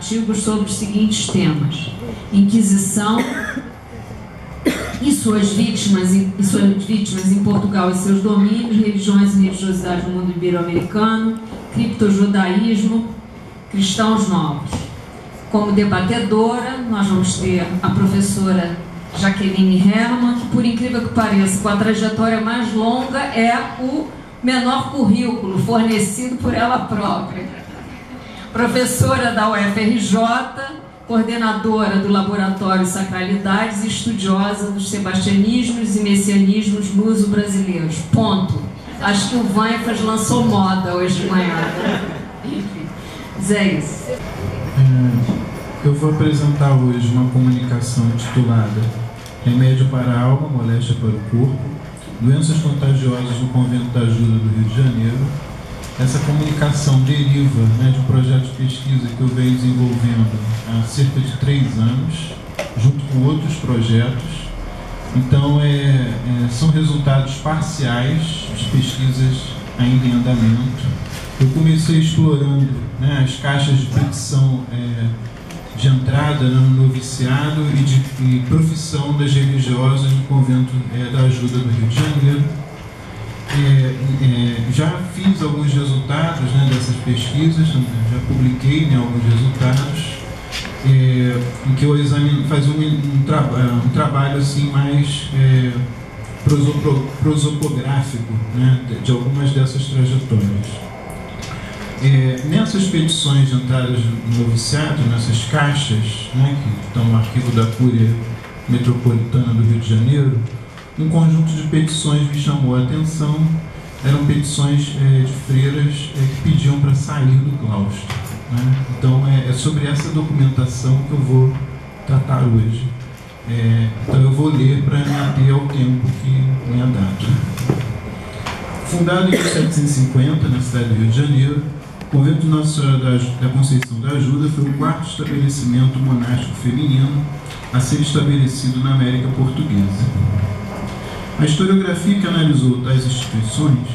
artigos sobre os seguintes temas: Inquisição e suas vítimas em Portugal e seus domínios, religiões e religiosidade no mundo ibero-americano, criptojudaísmo, cristãos novos. Como debatedora, nós vamos ter a professora Jaqueline Herman, que, por incrível que pareça, com a trajetória mais longa, é o menor currículo fornecido por ela própria. Professora da UFRJ, coordenadora do Laboratório Sacralidades e estudiosa dos sebastianismos e messianismos luso-brasileiros. Ponto. Acho que o Vanfas lançou moda hoje de manhã. Enfim, mas é isso. Eu vou apresentar hoje uma comunicação intitulada Remédio para a Alma, Moléstia para o Corpo, Doenças Contagiosas no Convento da Ajuda do Rio de Janeiro. Essa comunicação deriva de um projeto de pesquisa que eu venho desenvolvendo há cerca de 3 anos, junto com outros projetos. Então, são resultados parciais de pesquisas ainda em andamento. Eu comecei explorando as caixas de petição de entrada no noviciado e profissão das religiosas no Convento da Ajuda do Rio de Janeiro. Já fiz alguns resultados dessas pesquisas, já publiquei alguns resultados, em que eu fazia um trabalho assim, mais prosopográfico de algumas dessas trajetórias. Nessas petições de entrada no noviciado, nessas caixas que estão no arquivo da Cúria Metropolitana do Rio de Janeiro, um conjunto de petições me chamou a atenção. Eram petições de freiras que pediam para sair do claustro. Então é sobre essa documentação que eu vou tratar hoje. Então eu vou ler para me ater ao tempo que me é dado. Fundado em 1750, na cidade do Rio de Janeiro, o Convento de Nossa Senhora da Conceição da Ajuda foi o 4º estabelecimento monástico feminino a ser estabelecido na América Portuguesa. A historiografia que analisou tais instituições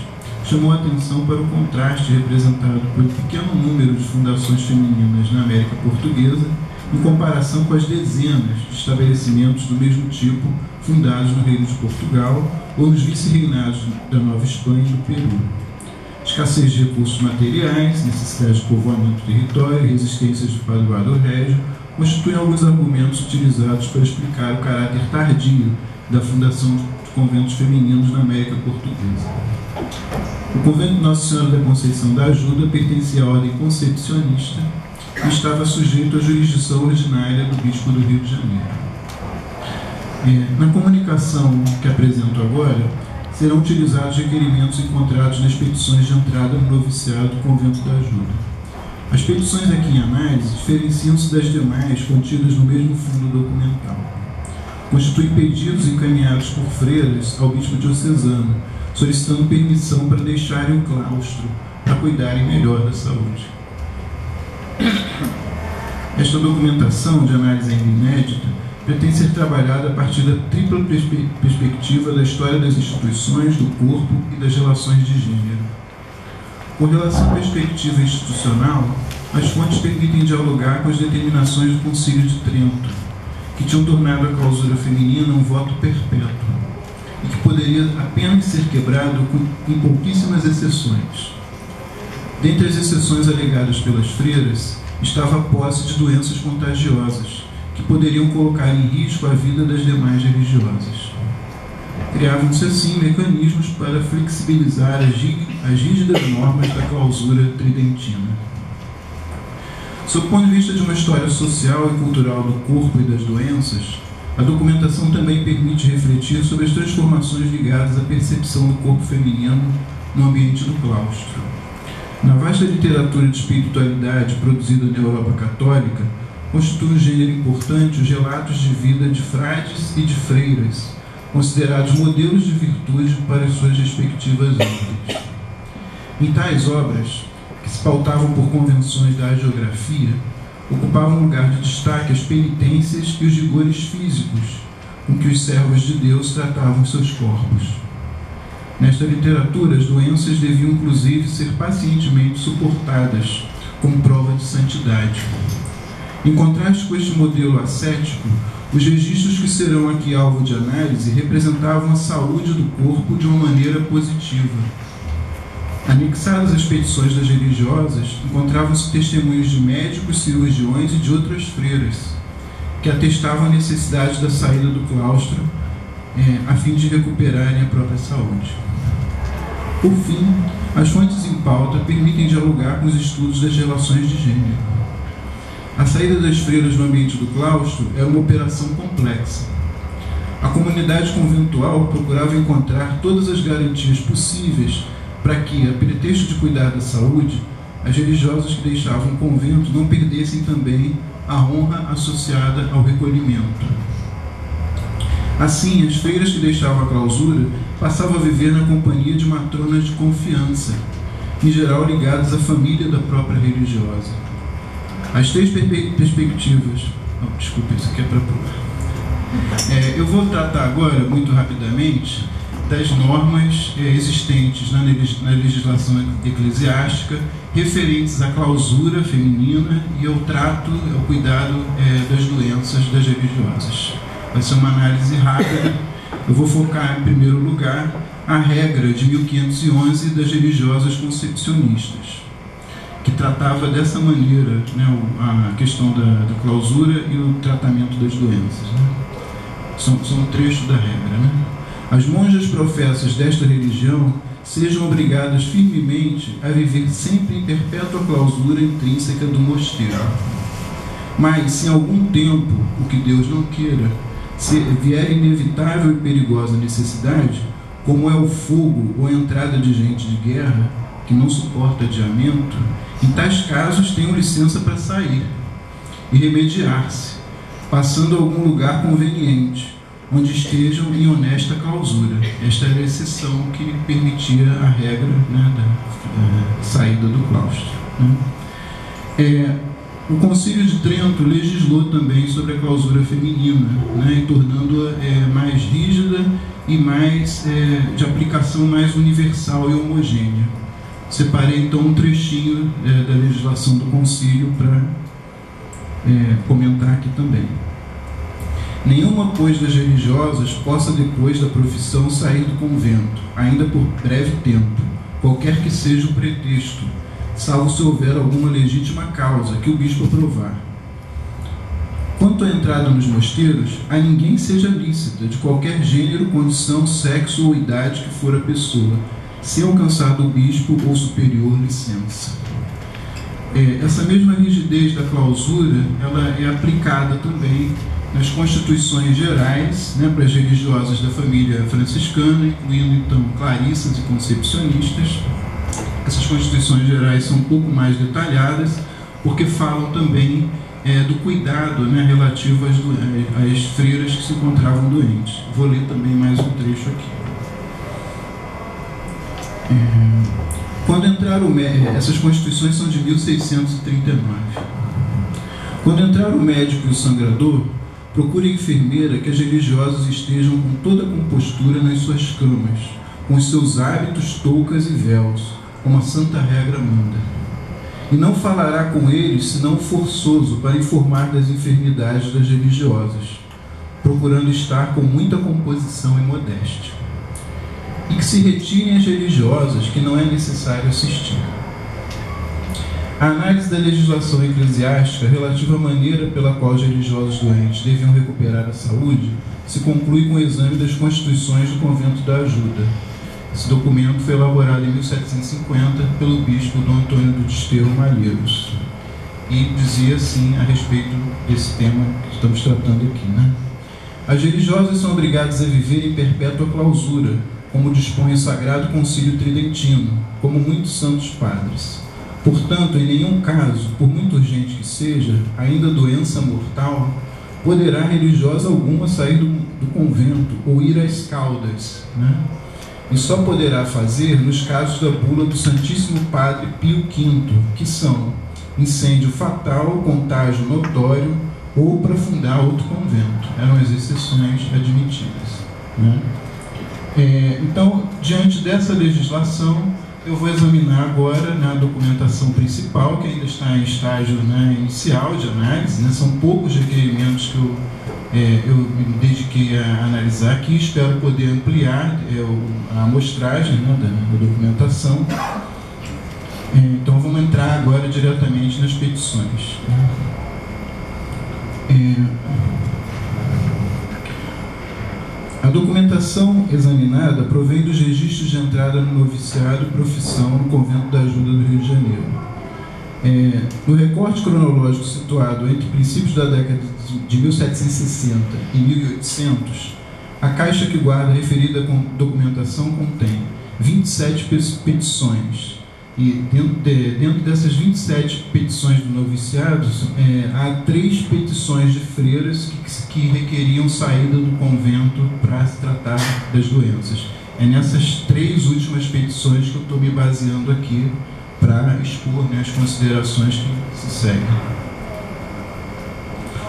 chamou a atenção para o contraste representado pelo pequeno número de fundações femininas na América Portuguesa em comparação com as dezenas de estabelecimentos do mesmo tipo fundados no Reino de Portugal ou nos vice-reinados da Nova Espanha e do Peru. Escassez de recursos materiais, necessidade de povoamento do território e resistências do padroado régio constituem alguns argumentos utilizados para explicar o caráter tardio da fundação de conventos femininos na América Portuguesa. O Convento de Nossa Senhora da Conceição da Ajuda pertencia à ordem concepcionista e estava sujeito à jurisdição ordinária do Bispo do Rio de Janeiro. Na comunicação que apresento agora, serão utilizados requerimentos encontrados nas petições de entrada no noviciado do Convento da Ajuda. As petições aqui em análise diferenciam-se das demais contidas no mesmo fundo documental. Constituem pedidos encaminhados por freiras ao bispo diocesano, solicitando permissão para deixarem o claustro, para cuidarem melhor da saúde. Esta documentação, de análise ainda inédita, pretende ser trabalhada a partir da tripla perspectiva da história das instituições, do corpo e das relações de gênero. Com relação à perspectiva institucional, as fontes permitem dialogar com as determinações do Concílio de Trento, que tinham tornado a clausura feminina um voto perpétuo, e que poderia apenas ser quebrado em pouquíssimas exceções. Dentre as exceções alegadas pelas freiras, estava a posse de doenças contagiosas, que poderiam colocar em risco a vida das demais religiosas. Criavam-se assim mecanismos para flexibilizar as rígidas normas da clausura tridentina. Sob o ponto de vista de uma história social e cultural do corpo e das doenças, a documentação também permite refletir sobre as transformações ligadas à percepção do corpo feminino no ambiente do claustro. Na vasta literatura de espiritualidade produzida na Europa Católica, constitui um gênero importante os relatos de vida de frades e de freiras, considerados modelos de virtude para as suas respectivas ordens. Em tais obras, que se pautavam por convenções da hagiografia, ocupavam um lugar de destaque as penitências e os rigores físicos com que os servos de Deus tratavam seus corpos. Nesta literatura, as doenças deviam inclusive ser pacientemente suportadas como prova de santidade. Em contraste com este modelo ascético, os registros que serão aqui alvo de análise representavam a saúde do corpo de uma maneira positiva. Anexadas às petições das religiosas, encontravam-se testemunhos de médicos, cirurgiões e de outras freiras, que atestavam a necessidade da saída do claustro a fim de recuperarem a própria saúde. Por fim, as fontes em pauta permitem dialogar com os estudos das relações de gênero. A saída das freiras do ambiente do claustro era uma operação complexa. A comunidade conventual procurava encontrar todas as garantias possíveis para que, a pretexto de cuidar da saúde, as religiosas que deixavam o convento não perdessem também a honra associada ao recolhimento. Assim, as freiras que deixavam a clausura passavam a viver na companhia de matronas de confiança, em geral ligadas à família da própria religiosa. As três perspectivas... desculpa, isso aqui é para pular. Eu vou tratar agora, muito rapidamente, das normas existentes na legislação eclesiástica referentes à clausura feminina e ao trato, ao cuidado das doenças das religiosas. Vai ser uma análise rápida. Eu vou focar, em primeiro lugar, a regra de 1511 das religiosas concepcionistas, que tratava dessa maneira, né, a questão da clausura e o tratamento das doenças. Né? São um trecho da regra. Né? As monjas professas desta religião sejam obrigadas firmemente a viver sempre em perpétua clausura intrínseca do mosteiro. Mas, se em algum tempo, o que Deus não queira, se vier inevitável e perigosa necessidade, como é o fogo ou a entrada de gente de guerra, que não suporta adiamento, em tais casos tenham licença para sair e remediar-se, passando a algum lugar conveniente, onde estejam em honesta clausura. Esta era a exceção que permitia a regra, né, da saída do claustro. Né? O Concílio de Trento legislou também sobre a clausura feminina, né, tornando-a mais rígida e mais de aplicação mais universal e homogênea. Separei então um trechinho da legislação do concílio para comentar aqui também. Nenhuma, pois, das religiosas possa depois da profissão sair do convento, ainda por breve tempo, qualquer que seja o pretexto, salvo se houver alguma legítima causa que o bispo aprovar. Quanto à entrada nos mosteiros, a ninguém seja lícita, de qualquer gênero, condição, sexo ou idade que for a pessoa, sem alcançar do bispo ou superior licença. Essa mesma rigidez da clausura, ela é aplicada também nas constituições gerais, né, para as religiosas da família franciscana, incluindo então clarissas e concepcionistas. Essas constituições gerais são um pouco mais detalhadas, porque falam também do cuidado, né, relativo às freiras que se encontravam doentes. Vou ler também mais um trecho aqui. Quando entrar o médico, essas constituições são de 1639. Quando entrar o médico e o sangrador, procure a enfermeira que as religiosas estejam com toda a compostura nas suas camas, com os seus hábitos, toucas e véus, como a santa regra manda. E não falará com eles, senão forçoso, para informar das enfermidades das religiosas, procurando estar com muita composição e modéstia. E que se retirem as religiosas, que não é necessário assistir. A análise da legislação eclesiástica relativa à maneira pela qual os religiosos doentes deviam recuperar a saúde se conclui com o exame das constituições do Convento da Ajuda. Esse documento foi elaborado em 1750 pelo bispo Dom Antônio do Desterro Malheiros e dizia assim a respeito desse tema que estamos tratando aqui, né? As religiosas são obrigadas a viver em perpétua clausura, como dispõe o Sagrado Concílio Tridentino, como muitos santos padres. Portanto, em nenhum caso, por muito urgente que seja, ainda doença mortal, poderá religiosa alguma sair do convento ou ir às Caldas, né? E só poderá fazer nos casos da bula do Santíssimo Padre Pio V, que são incêndio fatal, contágio notório ou para fundar outro convento. Eram as exceções admitidas, né? Então, diante dessa legislação, eu vou examinar agora, né, a documentação principal, que ainda está em estágio, né, inicial de análise, né, são poucos requerimentos que eu me dediquei a analisar aqui, espero poder ampliar a amostragem, né, da documentação. Então vamos entrar agora diretamente nas petições. A documentação examinada provém dos registros de entrada no noviciado e profissão no Convento da Ajuda do Rio de Janeiro. No recorte cronológico situado entre princípios da década de 1760 e 1800, a caixa que guarda a referida documentação contém 27 petições. E dentro dessas 27 petições do noviciado, há 3 petições de freiras que requeriam saída do convento para se tratar das doenças. É nessas 3 últimas petições que eu estou me baseando aqui para expor, né, as considerações que se seguem.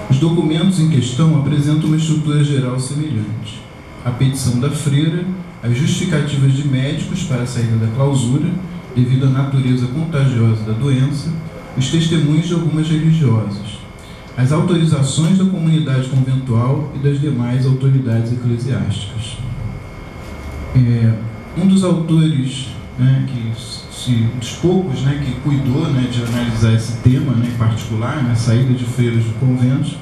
Os documentos em questão apresentam uma estrutura geral semelhante. A petição da freira, as justificativas de médicos para a saída da clausura, devido à natureza contagiosa da doença, os testemunhos de algumas religiosas, as autorizações da comunidade conventual e das demais autoridades eclesiásticas. Um dos autores, né, dos poucos, né, que cuidou, né, de analisar esse tema, né, em particular, né, a saída de freiras do convento,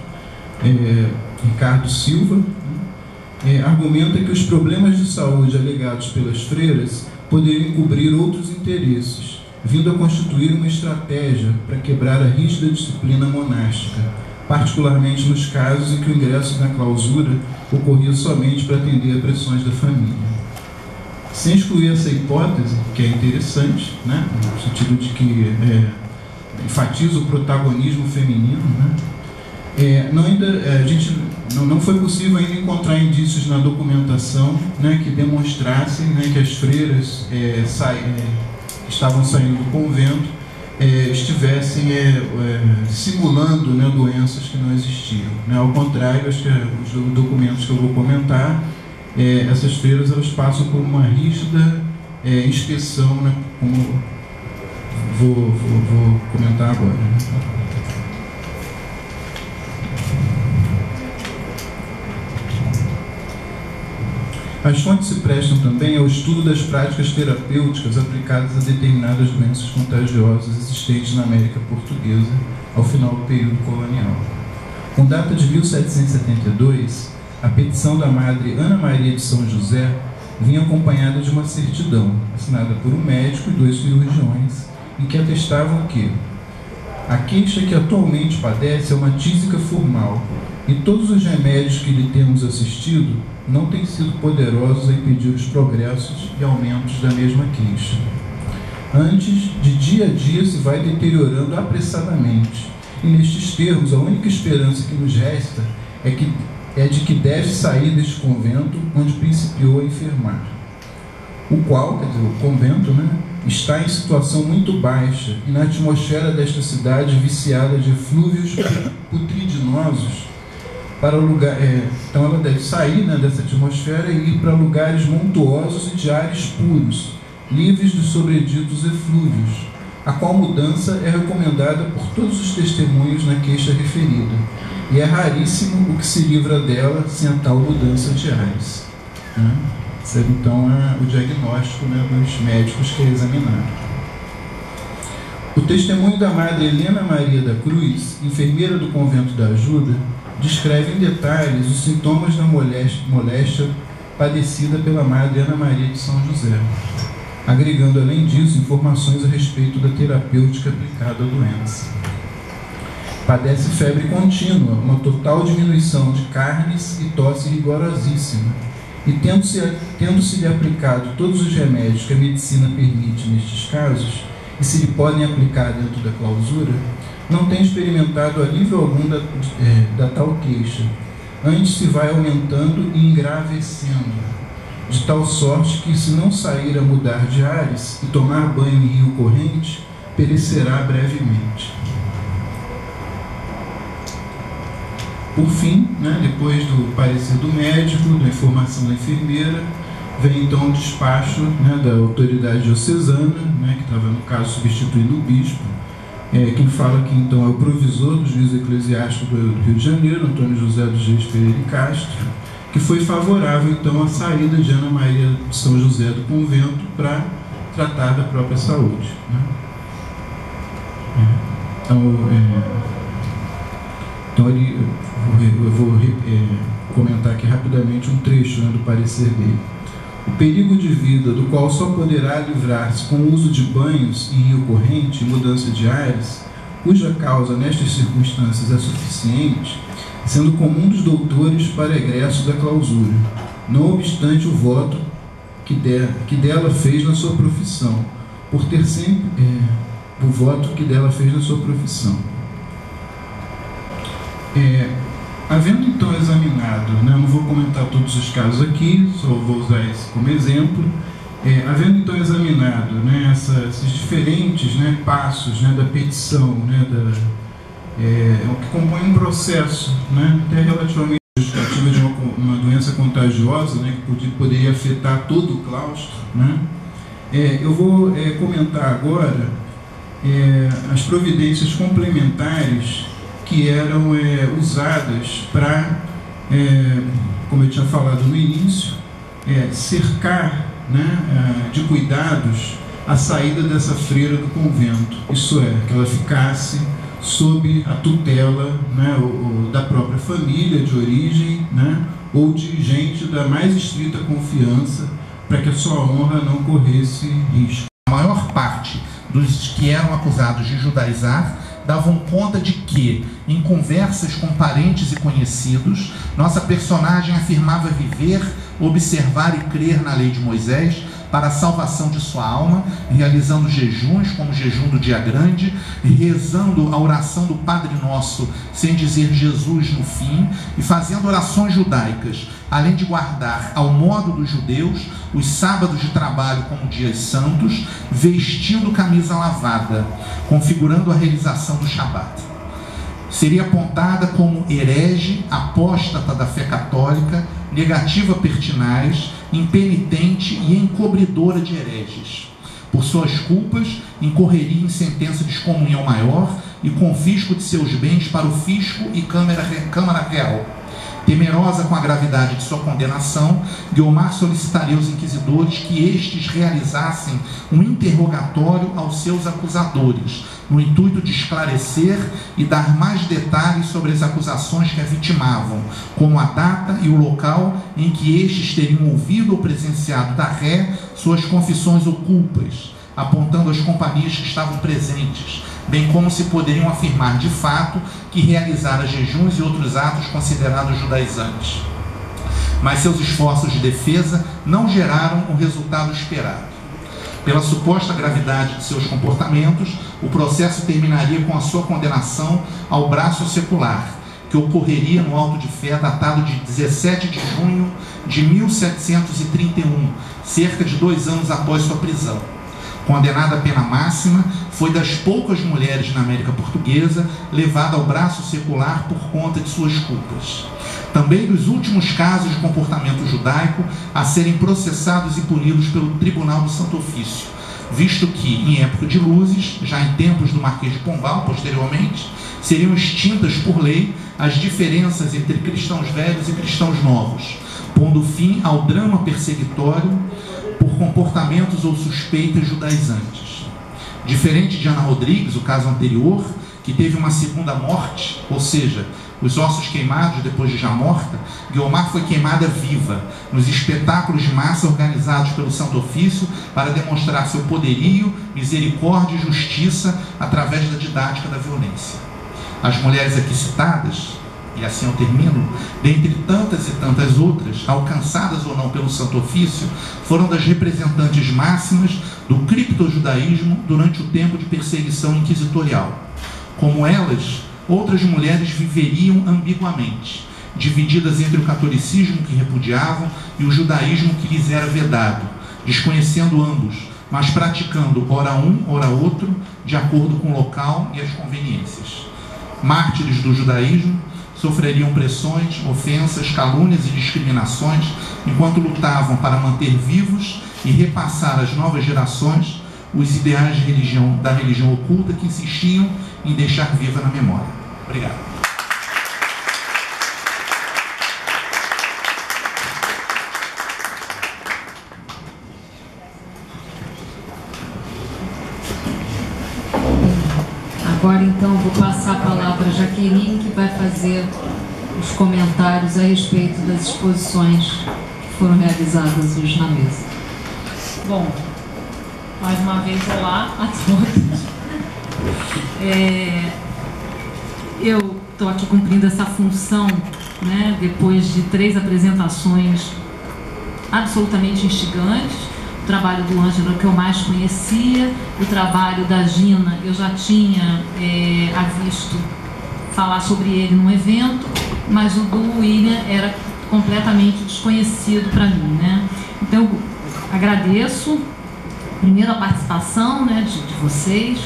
Ricardo Silva, argumenta que os problemas de saúde alegados pelas freiras poderiam encobrir outros interesses, vindo a constituir uma estratégia para quebrar a rígida disciplina monástica, particularmente nos casos em que o ingresso na clausura ocorria somente para atender a pressões da família. Sem excluir essa hipótese, que é interessante, né, no sentido de que enfatiza o protagonismo feminino, né, não foi possível ainda encontrar indícios na documentação, né, que demonstrassem, né, que as freiras que estavam saindo do convento estivessem simulando, né, doenças que não existiam. Né? Ao contrário, acho que os documentos que eu vou comentar, essas freiras elas passam por uma rígida inspeção, né, como vou comentar agora. Né? As fontes se prestam também ao estudo das práticas terapêuticas aplicadas a determinadas doenças contagiosas existentes na América Portuguesa ao final do período colonial. Com data de 1772, a petição da Madre Ana Maria de São José vinha acompanhada de uma certidão, assinada por um médico e 2 cirurgiões, em que atestavam que a queixa que atualmente padece é uma tísica formal e todos os remédios que lhe temos assistido não têm sido poderosos a impedir os progressos e aumentos da mesma queixa. Antes, de dia a dia se vai deteriorando apressadamente, e nestes termos a única esperança que nos resta é de que deve sair deste convento onde principiou a enfermar. O qual, quer dizer, o convento, né, está em situação muito baixa e na atmosfera desta cidade viciada de eflúvios putridinosos. Para lugar, então ela deve sair, né, dessa atmosfera e ir para lugares montuosos e de ares puros, livres de sobreditos eflúvios, a qual mudança é recomendada por todos os testemunhos na queixa referida, e é raríssimo o que se livra dela sem a tal mudança de ares. Né? Esse é, então, o diagnóstico, né, dos médicos que é examinado. O testemunho da Madre Helena Maria da Cruz, enfermeira do Convento da Ajuda, descreve em detalhes os sintomas da moléstia padecida pela Madre Ana Maria de São José, agregando, além disso, informações a respeito da terapêutica aplicada à doença. Padece febre contínua, uma total diminuição de carnes e tosse rigorosíssima, e tendo-se-lhe aplicado todos os remédios que a medicina permite nestes casos, e se lhe podem aplicar dentro da clausura, não tem experimentado alívio algum da tal queixa. Antes se vai aumentando e engravecendo, de tal sorte que, se não sair a mudar de ares e tomar banho em rio corrente, perecerá brevemente. Por fim, né, depois do parecer do médico, da informação da enfermeira, vem então o despacho, né, da autoridade diocesana, né, que estava, no caso, substituindo o bispo. Quem fala aqui então é o provisor do juízo eclesiástico do Rio de Janeiro, Antônio José dos Reis Pereira e Castro, que foi favorável então à saída de Ana Maria de São José do convento para tratar da própria saúde, né? Então eu vou comentar aqui rapidamente um trecho, né, do parecer dele. O perigo de vida, do qual só poderá livrar-se com o uso de banhos em rio corrente e mudança de ares, cuja causa nestas circunstâncias é suficiente, sendo comum dos doutores para egresso da clausura, não obstante o voto que dela fez na sua profissão, por ter sempre o voto que dela fez na sua profissão. Havendo então examinado, né, eu não vou comentar todos os casos aqui, só vou usar esse como exemplo, havendo então examinado, né, esses diferentes, né, passos, né, da petição, né, que compõe um processo, né, até relativamente justificativa de uma doença contagiosa, né, que poderia afetar todo o claustro, né, eu vou comentar agora as providências complementares que eram usadas para, como eu tinha falado no início, cercar, né, de cuidados a saída dessa freira do convento, isso é, que ela ficasse sob a tutela, né, da própria família de origem, né, ou de gente da mais estrita confiança, para que a sua honra não corresse risco. A maior parte dos que eram acusados de judaizar davam conta de que, em conversas com parentes e conhecidos, nossa personagem afirmava viver, observar e crer na lei de Moisés para a salvação de sua alma, realizando jejuns, como o jejum do dia grande, rezando a oração do Padre Nosso, sem dizer Jesus no fim, e fazendo orações judaicas, além de guardar, ao modo dos judeus, os sábados de trabalho como dias santos, vestindo camisa lavada, configurando a realização do Shabat. Seria apontada como herege, apóstata da fé católica, negativa pertinaz, impenitente e encobridora de hereges. Por suas culpas, incorreria em sentença de excomunhão maior e confisco de seus bens para o fisco e Câmara Real. Temerosa com a gravidade de sua condenação, Guiomar solicitaria aos inquisidores que estes realizassem um interrogatório aos seus acusadores, no intuito de esclarecer e dar mais detalhes sobre as acusações que a vitimavam, como a data e o local em que estes teriam ouvido ou presenciado da ré suas confissões ou culpas, apontando as companhias que estavam presentes, bem como se poderiam afirmar de fato que realizara jejuns e outros atos considerados judaizantes. Mas seus esforços de defesa não geraram o resultado esperado. Pela suposta gravidade de seus comportamentos, o processo terminaria com a sua condenação ao braço secular, que ocorreria no auto de fé datado de 17 de junho de 1731, cerca de 2 anos após sua prisão. Condenada à pena máxima, foi das poucas mulheres na América Portuguesa levada ao braço secular por conta de suas culpas. Também dos últimos casos de comportamento judaico a serem processados e punidos pelo Tribunal do Santo Ofício, visto que, em época de luzes, já em tempos do Marquês de Pombal, posteriormente, seriam extintas por lei as diferenças entre cristãos velhos e cristãos novos, pondo fim ao drama perseguitório por comportamentos ou suspeitas judaizantes. Diferente de Ana Rodrigues, o caso anterior, que teve uma segunda morte, ou seja, os ossos queimados depois de já morta, Guiomar foi queimada viva, nos espetáculos de massa organizados pelo Santo Ofício para demonstrar seu poderio, misericórdia e justiça através da didática da violência. As mulheres aqui citadas, e assim eu termino, dentre tantas e tantas outras, alcançadas ou não pelo Santo Ofício, foram das representantes máximas do criptojudaísmo durante o tempo de perseguição inquisitorial. Como elas, outras mulheres viveriam ambiguamente, divididas entre o catolicismo que repudiavam e o judaísmo que lhes era vedado, desconhecendo ambos, mas praticando ora um, ora outro, de acordo com o local e as conveniências. Mártires do judaísmo, sofreriam pressões, ofensas, calúnias e discriminações enquanto lutavam para manter vivos e repassar às novas gerações os ideais da religião oculta que insistiam em deixar viva na memória. Obrigado. Agora, então, vou passar a palavra a Jaqueline, que vai fazer os comentários a respeito das exposições que foram realizadas hoje na mesa. Bom, mais uma vez, olá a todos. Eu estou aqui cumprindo essa função, né, depois de 3 apresentações absolutamente instigantes. O trabalho do Ângelo, que eu mais conhecia, o trabalho da Gina, eu já tinha visto falar sobre ele num evento, mas o do William era completamente desconhecido para mim, né? Então, eu agradeço, primeiro, a participação, né, de vocês,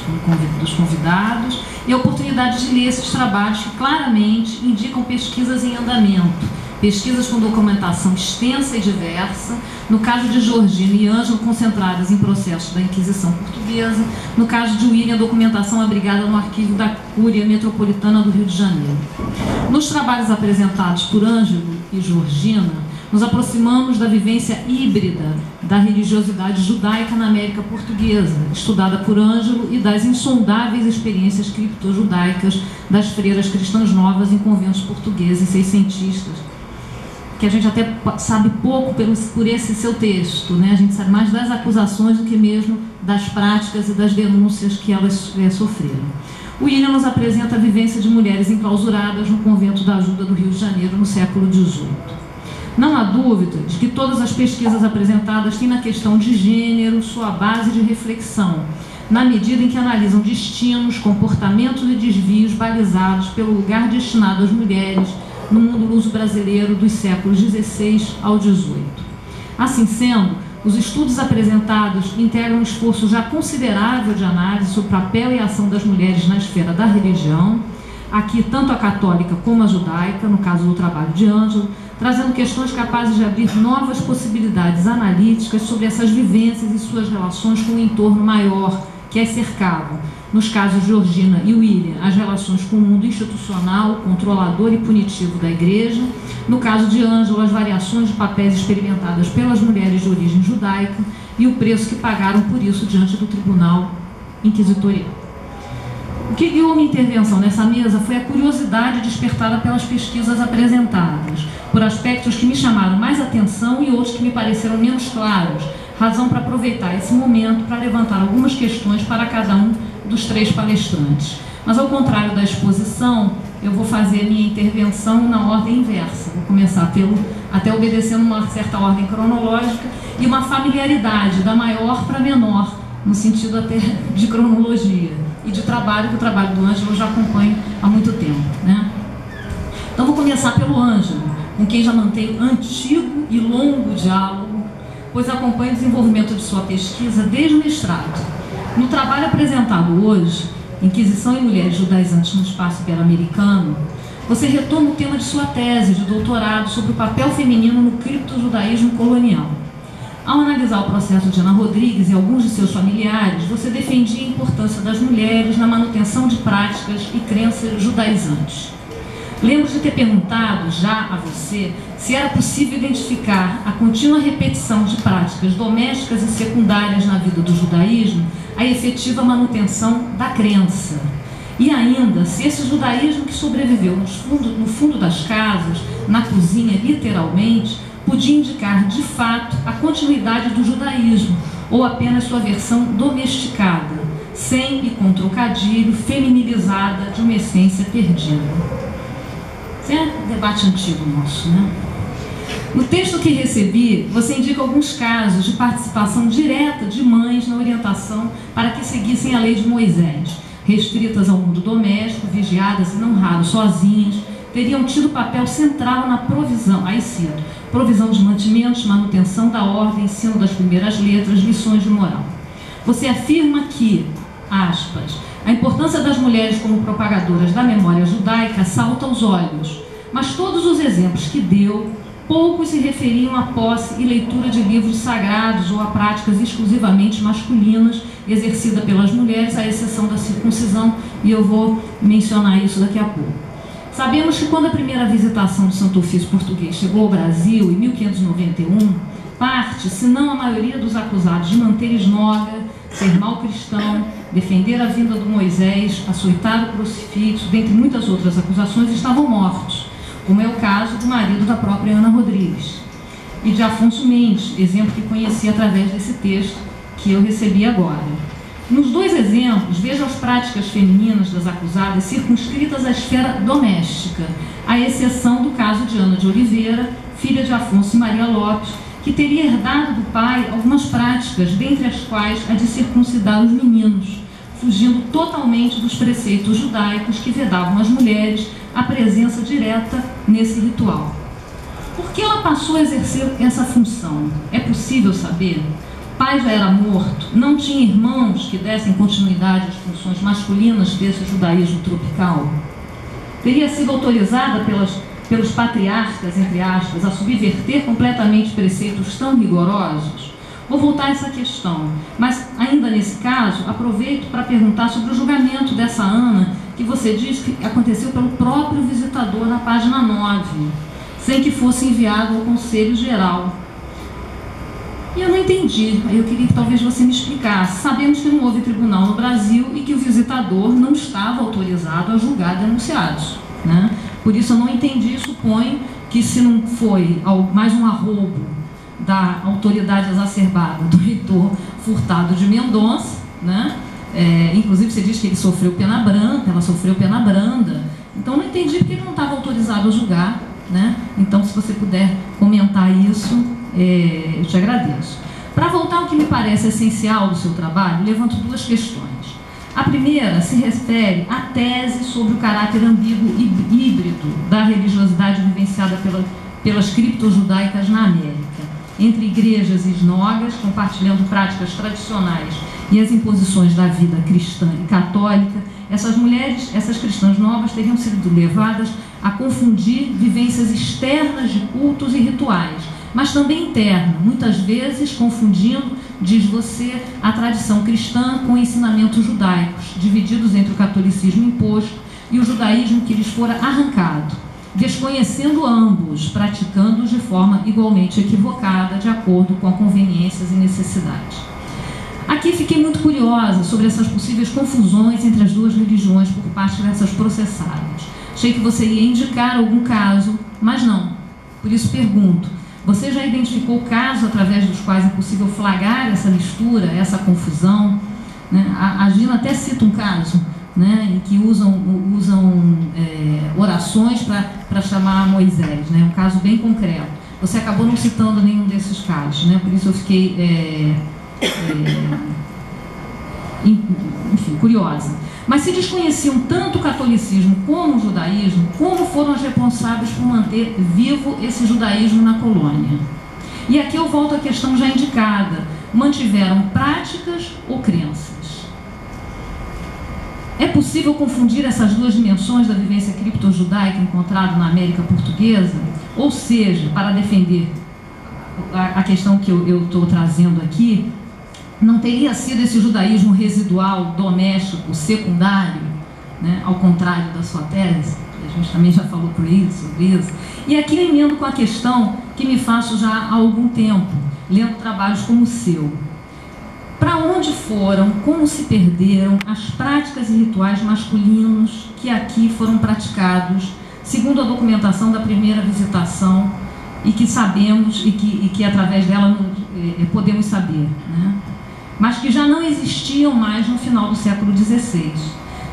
dos convidados, e a oportunidade de ler esses trabalhos que claramente indicam pesquisas em andamento. Pesquisas com documentação extensa e diversa, no caso de Georgina e Ângelo, concentradas em processos da Inquisição Portuguesa, no caso de William, documentação abrigada no arquivo da Cúria Metropolitana do Rio de Janeiro. Nos trabalhos apresentados por Ângelo e Georgina, nos aproximamos da vivência híbrida da religiosidade judaica na América Portuguesa, estudada por Ângelo, e das insondáveis experiências criptojudaicas das freiras cristãs novas em conventos portugueses seiscentistas, que a gente até sabe pouco por esse seu texto, né? A gente sabe mais das acusações do que mesmo das práticas e das denúncias que elas sofreram. O William nos apresenta a vivência de mulheres enclausuradas no convento da Ajuda do Rio de Janeiro no século XVIII. Não há dúvida de que todas as pesquisas apresentadas têm na questão de gênero sua base de reflexão, na medida em que analisam destinos, comportamentos e desvios balizados pelo lugar destinado às mulheres no mundo luso brasileiro dos séculos XVI ao XVIII. Assim sendo, os estudos apresentados integram um esforço já considerável de análise sobre o papel e a ação das mulheres na esfera da religião, aqui tanto a católica como a judaica, no caso do trabalho de Ângelo, trazendo questões capazes de abrir novas possibilidades analíticas sobre essas vivências e suas relações com o entorno maior que as cercavam. Nos casos de Georgina e William, as relações com o mundo institucional, controlador e punitivo da Igreja. No caso de Ângelo, as variações de papéis experimentadas pelas mulheres de origem judaica e o preço que pagaram por isso diante do Tribunal Inquisitorial. O que guiou minha intervenção nessa mesa foi a curiosidade despertada pelas pesquisas apresentadas, por aspectos que me chamaram mais atenção e outros que me pareceram menos claros, razão para aproveitar esse momento para levantar algumas questões para cada um dos 3 palestrantes. Mas, ao contrário da exposição, eu vou fazer minha intervenção na ordem inversa. Vou começar até obedecendo uma certa ordem cronológica e uma familiaridade da maior para menor, no sentido até de cronologia e de trabalho, que o trabalho do Ângelo eu já acompanho há muito tempo, né? Então, vou começar pelo Ângelo, com quem já mantenho antigo e longo diálogo, pois acompanho o desenvolvimento de sua pesquisa desde o mestrado. No trabalho apresentado hoje, Inquisição e Mulheres Judaizantes no Espaço Ibero-Americano, você retoma o tema de sua tese de doutorado sobre o papel feminino no criptojudaísmo colonial. Ao analisar o processo de Ana Rodrigues e alguns de seus familiares, você defendia a importância das mulheres na manutenção de práticas e crenças judaizantes. Lembro de ter perguntado já a você se era possível identificar a contínua repetição de práticas domésticas e secundárias na vida do judaísmo, a efetiva manutenção da crença. E ainda, se esse judaísmo que sobreviveu no fundo das casas, na cozinha literalmente, podia indicar de fato a continuidade do judaísmo, ou apenas sua versão domesticada, sem e com trocadilho, feminilizada de uma essência perdida. Isso é um debate antigo nosso, né? No texto que recebi, você indica alguns casos de participação direta de mães na orientação para que seguissem a lei de Moisés, restritas ao mundo doméstico, vigiadas e não raro sozinhas, teriam tido papel central na provisão, aí cito, provisão de mantimentos, manutenção da ordem, ensino das primeiras letras, lições de moral. Você afirma que, aspas, a importância das mulheres como propagadoras da memória judaica salta aos olhos, mas todos os exemplos que deu, poucos se referiam à posse e leitura de livros sagrados ou a práticas exclusivamente masculinas exercida pelas mulheres, à exceção da circuncisão, e eu vou mencionar isso daqui a pouco. Sabemos que quando a primeira visitação do Santo Ofício português chegou ao Brasil, em 1591, parte, se não a maioria dos acusados de manter esnoga, ser mau cristão, defender a vinda do Moisés, açoitar o crucifixo, dentre muitas outras acusações, estavam mortos, como é o caso do marido da própria Ana Rodrigues, e de Afonso Mendes, exemplo que conheci através desse texto que eu recebi agora. Nos dois exemplos, veja as práticas femininas das acusadas circunscritas à esfera doméstica, à exceção do caso de Ana de Oliveira, filha de Afonso e Maria Lopes, que teria herdado do pai algumas práticas, dentre as quais a de circuncidar os meninos, fugindo totalmente dos preceitos judaicos que vedavam às mulheres a presença direta nesse ritual. Por que ela passou a exercer essa função? É possível saber? O pai já era morto, não tinha irmãos que dessem continuidade às funções masculinas desse judaísmo tropical? Teria sido autorizada pelos patriarcas, entre aspas, a subverter completamente preceitos tão rigorosos? Vou voltar a essa questão, mas ainda nesse caso, aproveito para perguntar sobre o julgamento dessa Ana, que você diz que aconteceu pelo próprio visitador na página 9, sem que fosse enviado ao Conselho Geral. E eu não entendi, eu queria que talvez você me explicasse. Sabemos que não houve tribunal no Brasil e que o visitador não estava autorizado a julgar denunciados, né? Por isso eu não entendi, suponho que se não foi mais um arroubo da autoridade exacerbada do reitor Furtado de Mendonça, né? Inclusive você diz que ele sofreu pena branca, ela sofreu pena branda, então não entendi porque ele não estava autorizado a julgar, né? Então se você puder comentar isso, eu te agradeço. Para voltar ao que me parece essencial do seu trabalho, levanto duas questões. A primeira se refere à tese sobre o caráter ambíguo e híbrido da religiosidade vivenciada pelas criptojudaicas na América, entre igrejas e esnogas, compartilhando práticas tradicionais e as imposições da vida cristã e católica. Essas mulheres, essas cristãs novas, teriam sido levadas a confundir vivências externas de cultos e rituais, mas também interna, muitas vezes confundindo, diz você, a tradição cristã com ensinamentos judaicos, divididos entre o catolicismo imposto e o judaísmo que lhes fora arrancado, desconhecendo ambos, praticando-os de forma igualmente equivocada, de acordo com as conveniências e necessidades. Aqui fiquei muito curiosa sobre essas possíveis confusões entre as duas religiões por parte dessas processadas. Achei que você ia indicar algum caso, mas não. Por isso pergunto, você já identificou casos através dos quais é possível flagrar essa mistura, essa confusão? Né? A Gina até cita um caso, né, em que usam orações para chamar Moisés, né, um caso bem concreto. Você acabou não citando nenhum desses casos, né, por isso eu fiquei enfim, curiosa. Mas se desconheciam tanto o catolicismo como o judaísmo, como foram os responsáveis por manter vivo esse judaísmo na colônia? E aqui eu volto à questão já indicada: mantiveram práticas ou crenças? É possível confundir essas duas dimensões da vivência criptojudaica encontrada na América Portuguesa? Ou seja, para defender a questão que eu estou trazendo aqui, não teria sido esse judaísmo residual, doméstico, secundário, né, ao contrário da sua tese? A gente também já falou sobre isso. E aqui eu emendo com a questão que me faço já há algum tempo, lendo trabalhos como o seu. Para onde foram, como se perderam as práticas e rituais masculinos que aqui foram praticados, segundo a documentação da primeira visitação, e que sabemos, e que através dela podemos saber, né? Mas que já não existiam mais no final do século XVI.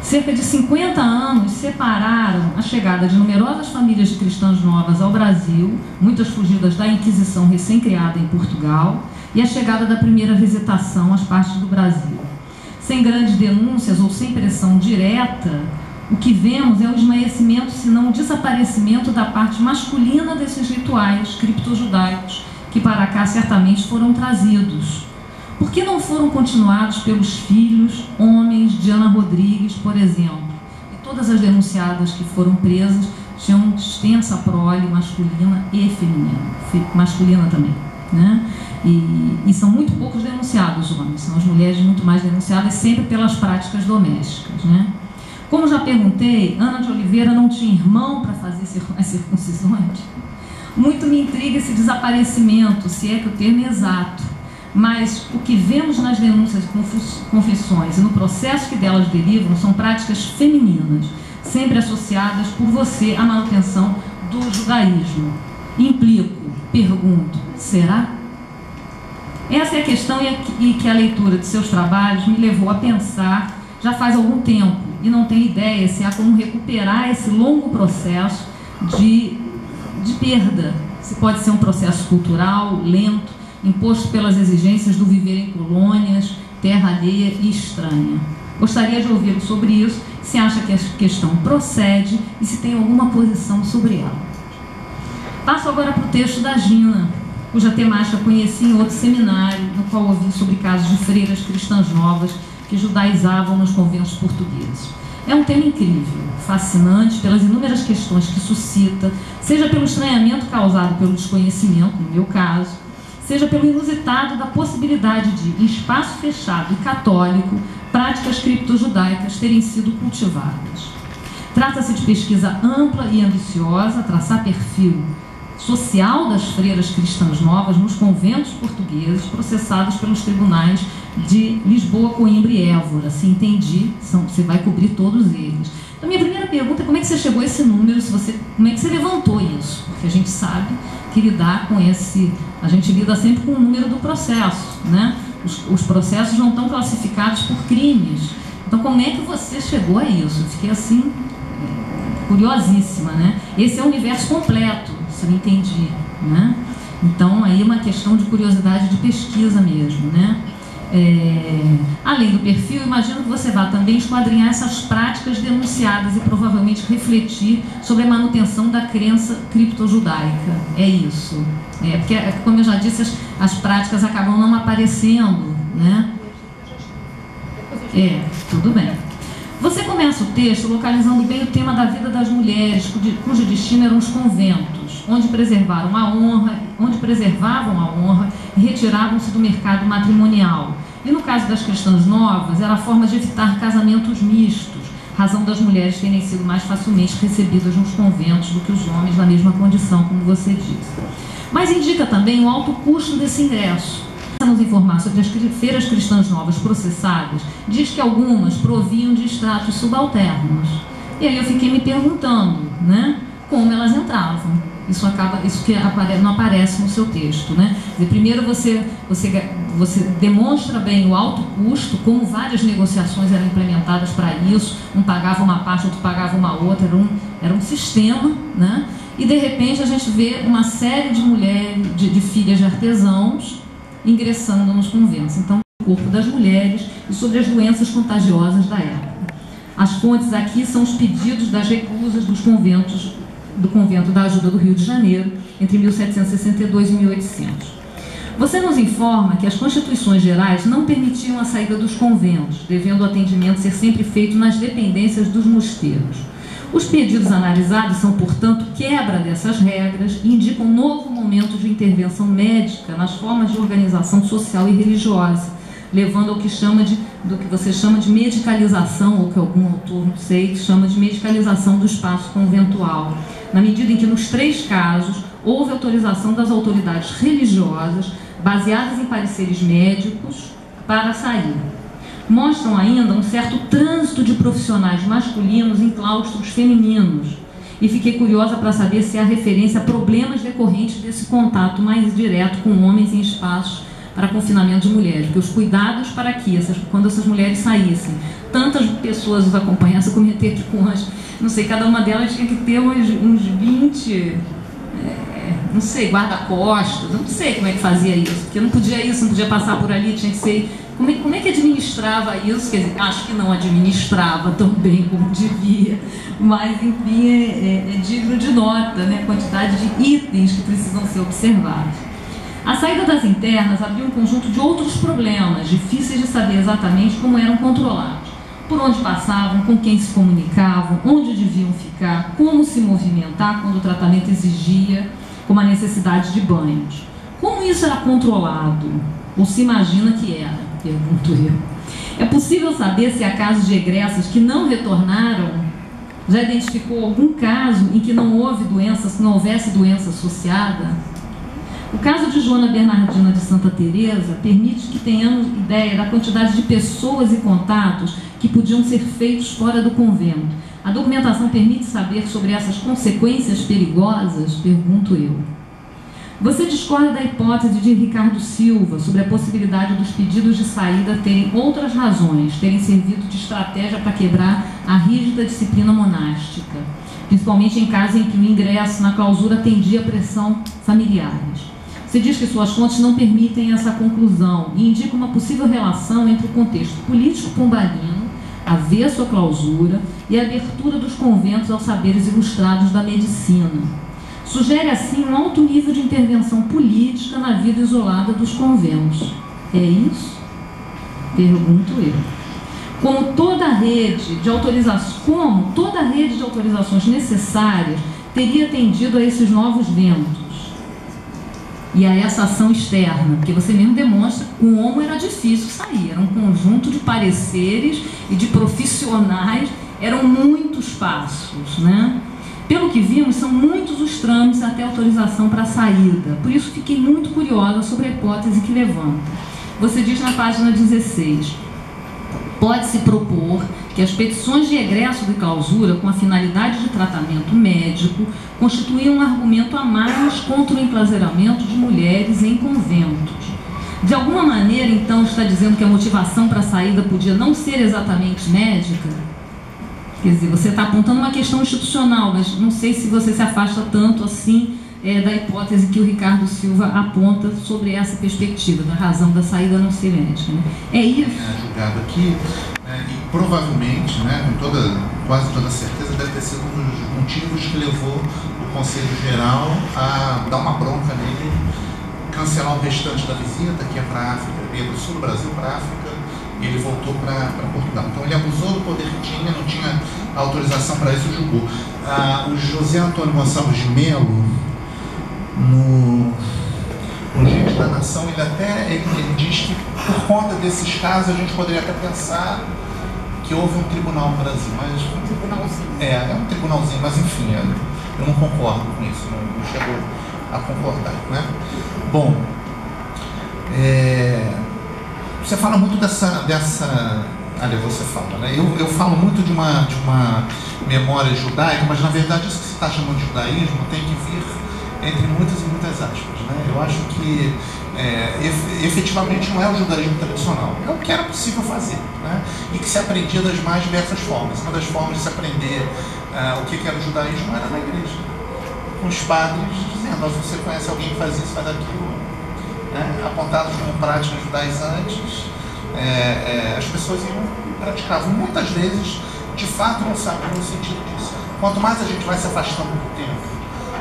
Cerca de 50 anos separaram a chegada de numerosas famílias de cristãs novas ao Brasil, muitas fugidas da Inquisição recém-criada em Portugal, e a chegada da primeira visitação às partes do Brasil. Sem grandes denúncias ou sem pressão direta, o que vemos é o esmaecimento, se não o desaparecimento da parte masculina desses rituais criptojudaicos, que para cá certamente foram trazidos. Por que não foram continuados pelos filhos, homens de Ana Rodrigues, por exemplo? E todas as denunciadas que foram presas tinham extensa prole masculina e feminina, masculina também, né? E são muito poucos denunciados os homens, são as mulheres muito mais denunciadas, sempre pelas práticas domésticas, né? Como já perguntei, Ana de Oliveira não tinha irmão para fazer as circuncisões? Muito me intriga esse desaparecimento, se é que o termo é exato, mas o que vemos nas denúncias e confissões e no processo que delas derivam são práticas femininas, sempre associadas por você à manutenção do judaísmo. Implico, pergunto, será? Essa é a questão e que a leitura de seus trabalhos me levou a pensar já faz algum tempo, e não tenho ideia se há como recuperar esse longo processo de perda. Se pode ser um processo cultural, lento, imposto pelas exigências do viver em colônias, terra alheia e estranha. Gostaria de ouvi-lo sobre isso, se acha que a questão procede e se tem alguma posição sobre ela. Passo agora para o texto da Gina, cuja temática conheci em outro seminário, no qual ouvi sobre casos de freiras cristãs novas que judaizavam nos conventos portugueses. É um tema incrível, fascinante pelas inúmeras questões que suscita, seja pelo estranhamento causado pelo desconhecimento, no meu caso, seja pelo inusitado da possibilidade de, em espaço fechado e católico, práticas criptojudaicas terem sido cultivadas. Trata-se de pesquisa ampla e ambiciosa, traçar perfil social das freiras cristãs novas nos conventos portugueses processados pelos tribunais de Lisboa, Coimbra e Évora. Se entendi, você vai cobrir todos eles. Então, minha primeira pergunta é como é que você chegou a esse número, como é que você levantou isso? Porque a gente sabe que lidar com a gente lida sempre com o número do processo, né? Os processos não estão classificados por crimes. Então, como é que você chegou a isso? Eu fiquei assim, curiosíssima, né? Esse é o universo completo, se eu entendi, né? Então, aí é uma questão de curiosidade de pesquisa mesmo, né? Além do perfil, imagino que você vá também esquadrinhar essas práticas denunciadas e provavelmente refletir sobre a manutenção da crença criptojudaica. É isso. Porque, como eu já disse, as práticas acabam não aparecendo, né? Tudo bem. Você começa o texto localizando bem o tema da vida das mulheres, cujo destino eram os conventos, onde preservavam a honra e retiravam-se do mercado matrimonial. E no caso das cristãs novas, era a forma de evitar casamentos mistos, razão das mulheres terem sido mais facilmente recebidas nos conventos do que os homens na mesma condição, como você disse. Mas indica também o alto custo desse ingresso. Para nos informar sobre as freiras cristãs novas processadas, diz que algumas proviam de estratos subalternos. E aí eu fiquei me perguntando, né, como elas entravam. Isso que não aparece no seu texto, né? Primeiro você demonstra bem o alto custo, como várias negociações eram implementadas para isso, um pagava uma parte, outro pagava uma outra, era um sistema, né? E de repente a gente vê uma série de mulheres, de filhas de artesãos, ingressando nos conventos. Então, o corpo das mulheres e sobre as doenças contagiosas da época. As fontes aqui são os pedidos das reclusas do Convento da Ajuda do Rio de Janeiro, entre 1762 e 1800. Você nos informa que as constituições gerais não permitiam a saída dos conventos, devendo o atendimento ser sempre feito nas dependências dos mosteiros. Os pedidos analisados são, portanto, quebra dessas regras e indicam um novo momento de intervenção médica nas formas de organização social e religiosa, levando ao que você chama de medicalização, ou que algum autor, não sei, chama de medicalização do espaço conventual, na medida em que, nos 3 casos, houve autorização das autoridades religiosas, baseadas em pareceres médicos, para sair. Mostram ainda um certo trânsito de profissionais masculinos em claustros femininos. E fiquei curiosa para saber se há referência a problemas decorrentes desse contato mais direto com homens em espaços para confinamento de mulheres. Porque os cuidados para que, quando essas mulheres saíssem, tantas pessoas os acompanhassem, cometer com as... Não sei, cada uma delas tinha que ter uns 20... não sei, guarda-costas, não sei como é que fazia isso, porque não podia passar por ali, tinha que ser... Como é que administrava isso? Quer dizer, acho que não administrava tão bem como devia, mas, enfim, é digno de nota, né? A quantidade de itens que precisam ser observados. A saída das internas abriu um conjunto de outros problemas, difíceis de saber exatamente como eram controlados. por onde passavam, com quem se comunicavam, onde deviam ficar, como se movimentar quando o tratamento exigia, como a necessidade de banhos. Como isso era controlado? Ou se imagina que era? Pergunto eu. É possível saber se há casos de egressas que não retornaram? Já identificou algum caso em que não houve doenças, que não houvesse doença associada? O caso de Joana Bernardina de Santa Teresa permite que tenhamos ideia da quantidade de pessoas e contatos que podiam ser feitos fora do convento. A documentação permite saber sobre essas consequências perigosas? Pergunto eu. Você discorda da hipótese de Ricardo Silva sobre a possibilidade dos pedidos de saída terem outras razões, terem servido de estratégia para quebrar a rígida disciplina monástica, principalmente em casos em que o ingresso na clausura atendia a pressão familiares? Você diz que suas fontes não permitem essa conclusão e indica uma possível relação entre o contexto político pombalino, avesso à clausura, e a abertura dos conventos aos saberes ilustrados da medicina. Sugere, assim, um alto nível de intervenção política na vida isolada dos conventos. É isso? Pergunto eu. Como toda a rede de autorizações necessárias teria atendido a esses novos ventos e a essa ação externa, porque você mesmo demonstra como era difícil sair, era um conjunto de pareceres e de profissionais, eram muitos passos, né? Pelo que vimos, são muitos os trâmites até autorização para a saída, por isso fiquei muito curiosa sobre a hipótese que levanta. Você diz na página 16, pode-se propor que as petições de egresso de clausura com a finalidade de tratamento médico constituíam um argumento a mais contra o enclausuramento de mulheres em conventos. De alguma maneira, então, está dizendo que a motivação para a saída podia não ser exatamente médica? Quer dizer, você está apontando uma questão institucional, mas não sei se você se afasta tanto assim da hipótese que o Ricardo Silva aponta sobre essa perspectiva, da razão da saída não ser médica, né? É isso. Julgado aqui, e provavelmente, né, com quase toda certeza, deve ter sido um dos motivos que levou o Conselho Geral a dar uma bronca nele, cancelar o restante da visita, que é para a África, ele ia do sul do Brasil para a África, e ele voltou para Portugal. Então ele abusou do poder que tinha, não tinha autorização para isso, julgou. O José Antônio Gonçalves de Melo, no Gente da Nação, ele diz que por conta desses casos a gente poderia até pensar que houve um tribunal no Brasil, mas um tribunalzinho. É um tribunalzinho, mas enfim, eu não concordo com isso, não chegou a concordar, né? Bom, você fala muito aliás, você fala, né? Eu falo muito de uma memória judaica, mas na verdade isso que você está chamando de judaísmo tem que vir entre muitas e muitas aspas, né? Eu acho que efetivamente não é o judaísmo tradicional, é o que era possível fazer, né? E que se aprendia das mais diversas formas. Uma das formas de se aprender o que era o judaísmo era na igreja, com os padres dizendo: se você conhece alguém que faz isso, faz aquilo, né? Apontados como práticas judaizantes, as pessoas iam e praticavam. Muitas vezes, de fato, não sabiam o sentido disso. Quanto mais a gente vai se afastando do tempo,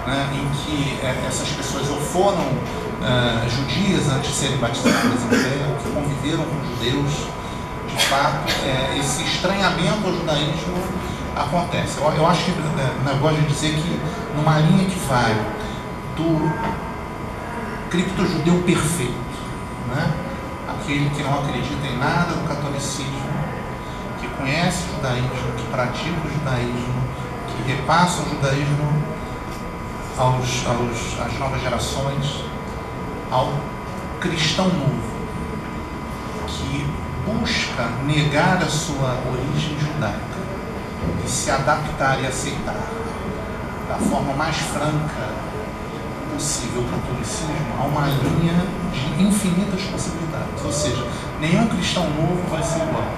né, em que essas pessoas ou foram judias antes de serem batizadas em fé, ou que conviveram com judeus, de fato, esse estranhamento ao judaísmo acontece. Eu acho que eu gosto de dizer que numa linha que vai do criptojudeu perfeito, né, aquele que não acredita em nada do catolicismo, que conhece o judaísmo, que pratica o judaísmo, que repassa o judaísmo às novas gerações, ao cristão novo, que busca negar a sua origem judaica e se adaptar e aceitar da forma mais franca possível para o catolicismo, há uma linha de infinitas possibilidades. Ou seja, nenhum cristão novo vai ser igual,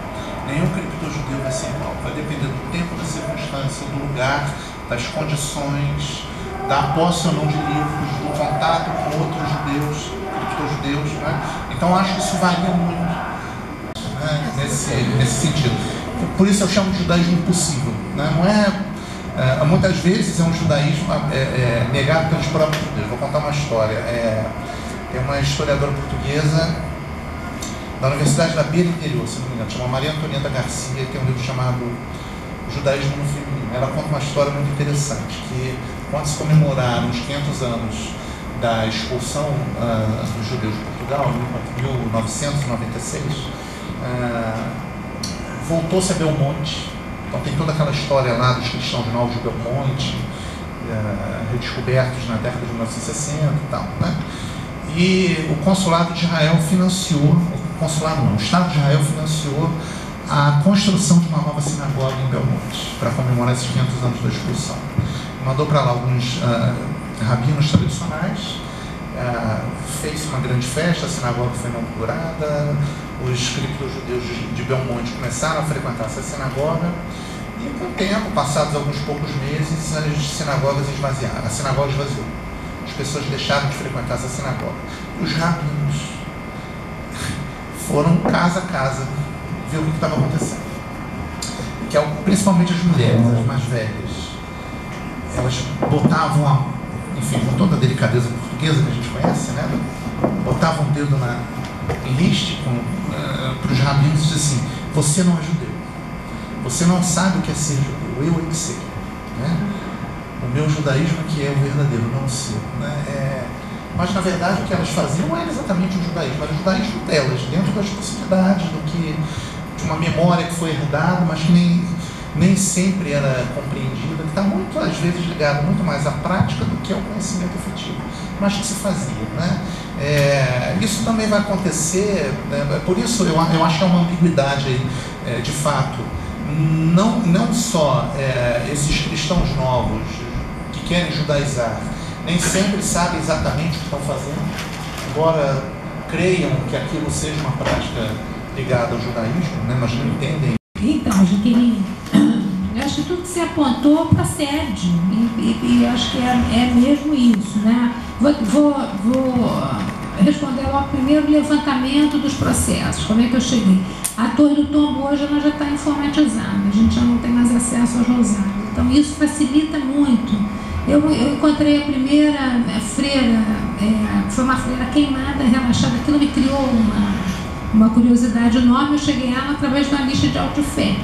nenhum criptojudeu vai ser igual. Vai depender do tempo, da circunstância, do lugar, das condições, da posse ou não de livros, do contato com outros judeus, criptojudeus, né? Então acho que isso varia muito, né, nesse sentido. Por isso eu chamo de judaísmo impossível, né? Não muitas vezes é um judaísmo negado pelos próprios judeus. Vou contar uma história. Tem uma historiadora portuguesa, da Universidade da Beira Interior, se não me engano, chama Maria Antonieta Garcia, tem um livro chamado Judaísmo no Feminino. Ela conta uma história muito interessante, que quando se comemoraram os 500 anos da expulsão dos judeus de Portugal, em 1996, voltou-se a Belmonte. Então tem toda aquela história lá dos cristãos novos de Belmonte, redescobertos na década de 1960 e tal, né? E o consulado de Israel financiou, o Estado de Israel financiou a construção de uma nova sinagoga em Belmonte, para comemorar esses 500 anos da expulsão. Mandou para lá alguns rabinos tradicionais, fez uma grande festa, a sinagoga foi inaugurada, os criptojudeus de Belmonte começaram a frequentar essa sinagoga, e com o tempo, passados alguns poucos meses, as sinagogas esvaziaram, a sinagoga esvaziou. As pessoas deixaram de frequentar essa sinagoga. E os rabinos foram casa a casa ver o que estava acontecendo. Que principalmente as mulheres, as mais velhas, elas botavam, enfim, com toda a delicadeza portuguesa que a gente conhece, né? Botavam o dedo em liste para os rabinos e diziam assim: você não é judeu, você não sabe o que é ser judeu, eu é que sei, né? O meu judaísmo que é o verdadeiro, não o seu, né? Mas na verdade o que elas faziam não era exatamente o judaísmo, era o judaísmo delas, dentro das possibilidades de uma memória que foi herdada, mas que nem sempre era compreendida, que está muito, às vezes, ligado muito mais à prática do que ao conhecimento efetivo, mas que se fazia, né? Isso também vai acontecer, né? Por isso eu acho que é uma ambiguidade aí, de fato, não só esses cristãos novos que querem judaizar, nem sempre sabem exatamente o que estão fazendo, embora creiam que aquilo seja uma prática ligada ao judaísmo, né? Mas não entendem. Então, Jaqueline, eu acho que tudo que você apontou procede, e acho que é mesmo isso, né? Vou responder logo primeiro o levantamento dos processos, como é que eu cheguei. A Torre do Tombo hoje ela já está informatizada, a gente já não tem mais acesso aos rosários, então isso facilita muito. Eu encontrei a primeira freira, foi uma freira queimada, relaxada, aquilo me criou uma curiosidade enorme. Eu cheguei a ela através de uma lista de auto-fé.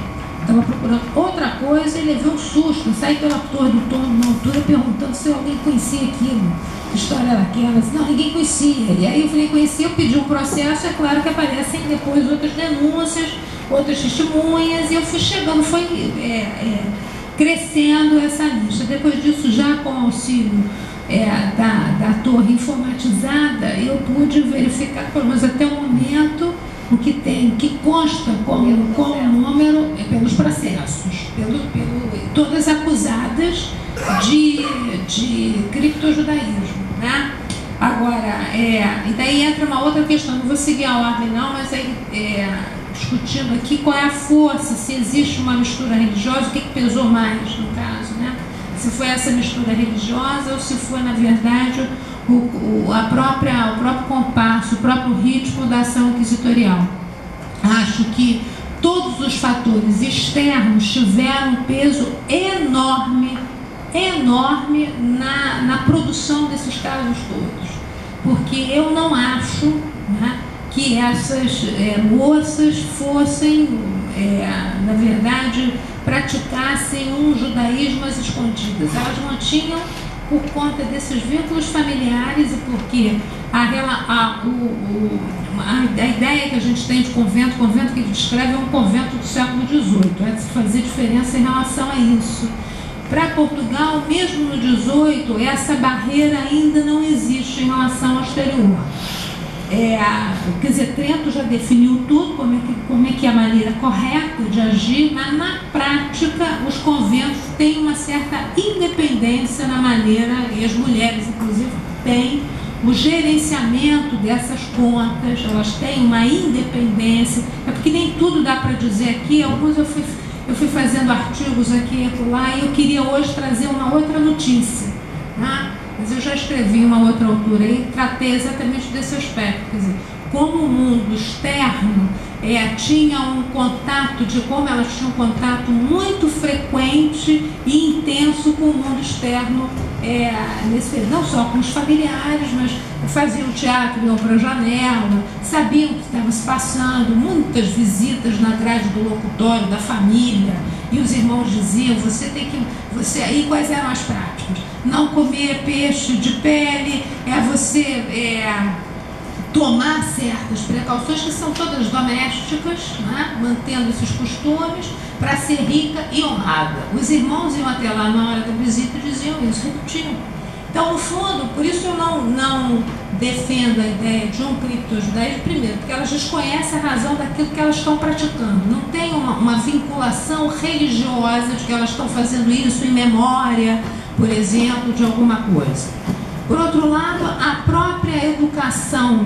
Estava procurando outra coisa e levei um susto. Saí pela Torre do Tombo, numa altura, perguntando se alguém conhecia aquilo. Que história era aquela? Não, ninguém conhecia. E aí eu falei, conhecia, eu pedi um processo, é claro que aparecem depois outras denúncias, outras testemunhas, e eu fui chegando, foi crescendo essa lista. Depois disso, já com o auxílio da torre informatizada, eu pude verificar, pelo menos até o momento, o que consta como número pelos processos, todas acusadas de criptojudaísmo, né? Agora, e daí entra uma outra questão, não vou seguir a ordem não, mas aí discutindo aqui qual é a força, se existe uma mistura religiosa, o que pesou mais no caso, né? Se foi essa mistura religiosa ou se foi, na verdade, o próprio compasso, o próprio ritmo da ação inquisitorial. Acho que todos os fatores externos tiveram um peso enorme na produção desses casos todos. Porque eu não acho, né, que essas moças fossem, na verdade, praticassem um judaísmo às escondidas. Elas mantinham por conta desses vínculos familiares e porque a ideia que a gente tem de convento que ele descreve é um convento do século XVIII, é de se fazer diferença em relação a isso. Para Portugal, mesmo no XVIII, essa barreira ainda não existe em relação ao exterior. Quer dizer, Trento já definiu tudo, como é que é a maneira correta de agir, mas na prática os conventos têm uma certa independência na maneira, e as mulheres inclusive têm o gerenciamento dessas contas, elas têm uma independência, porque nem tudo dá para dizer aqui, alguns eu fui fazendo artigos aqui e lá, e eu queria hoje trazer uma outra notícia, né? Mas eu já escrevi uma outra autora e tratei exatamente desse aspecto, quer dizer, como o mundo externo tinha um contato, como elas tinham um contato muito frequente e intenso com o mundo externo não só com os familiares, mas faziam teatro, iam para a janela, sabiam o que estava se passando, muitas visitas na grade do locutório da família, e os irmãos diziam, e quais eram as práticas? Não comer peixe de pele, tomar certas precauções que são todas domésticas, né? Mantendo esses costumes para ser rica e honrada. Os irmãos iam até lá na hora da visita e diziam isso, repetiam. Então, no fundo, por isso eu não defendo a ideia de um criptojudaísmo, primeiro, porque elas desconhecem a razão daquilo que elas estão praticando. Não tem uma vinculação religiosa de que elas estão fazendo isso em memória, por exemplo, de alguma coisa. Por outro lado, a própria educação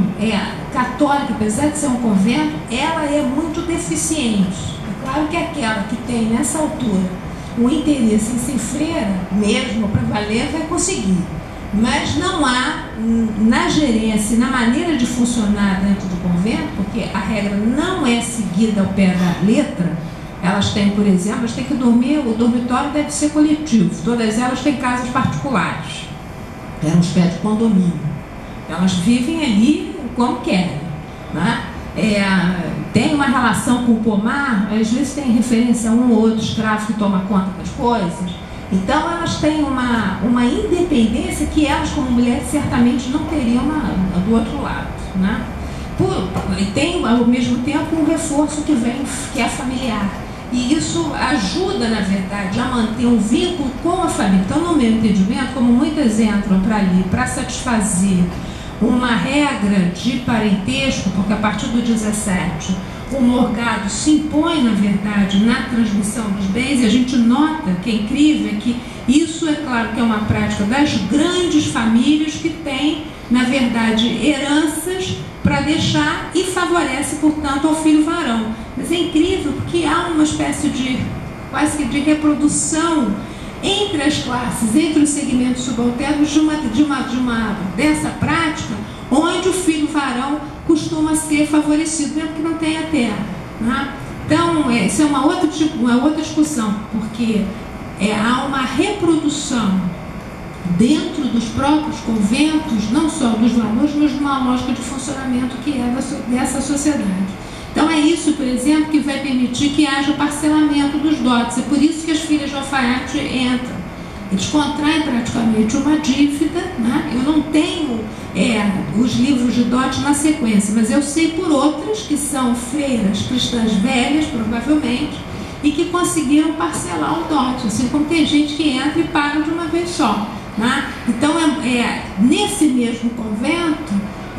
católica, apesar de ser um convento, ela é muito deficiente. É claro que aquela que tem, nessa altura, o interesse em ser freira, mesmo para valer, vai conseguir. Mas não há, na gerência, na maneira de funcionar dentro do convento, porque a regra não é seguida ao pé da letra. Elas têm, por exemplo, elas têm que dormir, o dormitório deve ser coletivo, todas elas têm casas particulares. É uma espécie de condomínio. Elas vivem ali como querem, né? Tem uma relação com o pomar, às vezes tem referência a um ou outro escravo que toma conta das coisas. Então elas têm uma independência que elas, como mulheres, certamente não teriam do outro lado, né? E tem, ao mesmo tempo, um reforço que é familiar. E isso ajuda, na verdade, a manter um vínculo com a família. Então, no meu entendimento, como muitas entram para ali para satisfazer uma regra de parentesco, porque a partir do 17 o morgado se impõe, na verdade, na transmissão dos bens, e a gente nota que é incrível que isso, é claro, que é uma prática das grandes famílias que têm, na verdade, heranças para deixar e favorece, portanto, ao filho varão. Mas é incrível porque há uma espécie de, quase que de reprodução entre as classes, entre os segmentos subalternos dessa prática, onde o filho varão costuma ser favorecido, mesmo que não tenha terra, né? Então, isso é uma outra discussão, porque há uma reprodução dentro dos próprios conventos, não só dos valores, mas de uma lógica de funcionamento que é dessa sociedade. Então é isso, por exemplo, que vai permitir que haja parcelamento dos dotes. É por isso que as filhas de alfaiate entram. Eles contraem praticamente uma dívida, né? Eu não tenho os livros de dote na sequência, mas eu sei por outras que são freiras cristãs velhas, provavelmente, e que conseguiram parcelar o dote, assim como tem gente que entra e paga de uma vez só, né? Então, nesse mesmo convento,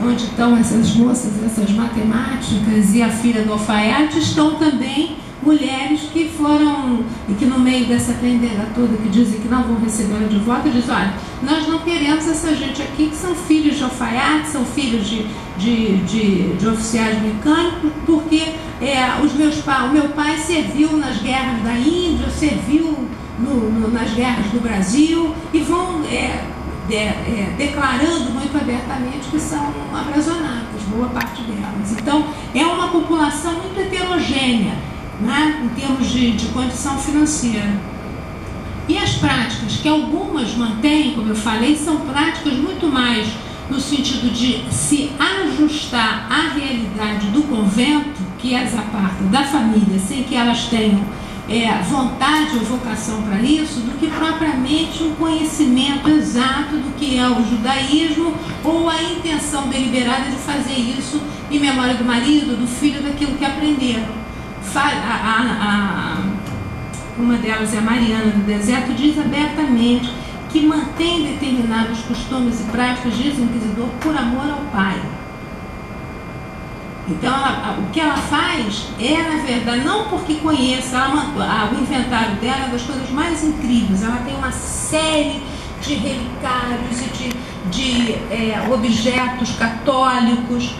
onde estão essas moças, essas matemáticas e a filha do alfaiate, estão também mulheres que foram, e que no meio dessa pendeira toda que dizem que não vão receber ela de volta, dizem, olha, nós não queremos essa gente aqui que são filhos de alfaiate, são filhos de oficiais mecânicos, porque o meu pai serviu nas guerras da Índia, serviu nas guerras do Brasil, e vão declarando muito abertamente que são abrasionadas, boa parte delas. Então, é uma população muito heterogênea, né, em termos de condição financeira. E as práticas, que algumas mantêm, como eu falei, são práticas muito mais no sentido de se ajustar à realidade do convento, que as aparta da família, sem que elas tenham vontade ou vocação para isso, do que propriamente um conhecimento exato do que é o judaísmo ou a intenção deliberada de fazer isso em memória do marido, do filho, daquilo que aprenderam. Uma delas é a Mariana do Deserto, diz abertamente que mantém determinados costumes e práticas, diz o inquisidor, por amor ao pai. Então, o que ela faz na verdade, não porque conheça, o inventário dela é das coisas mais incríveis. Ela tem uma série de relicários e de objetos católicos,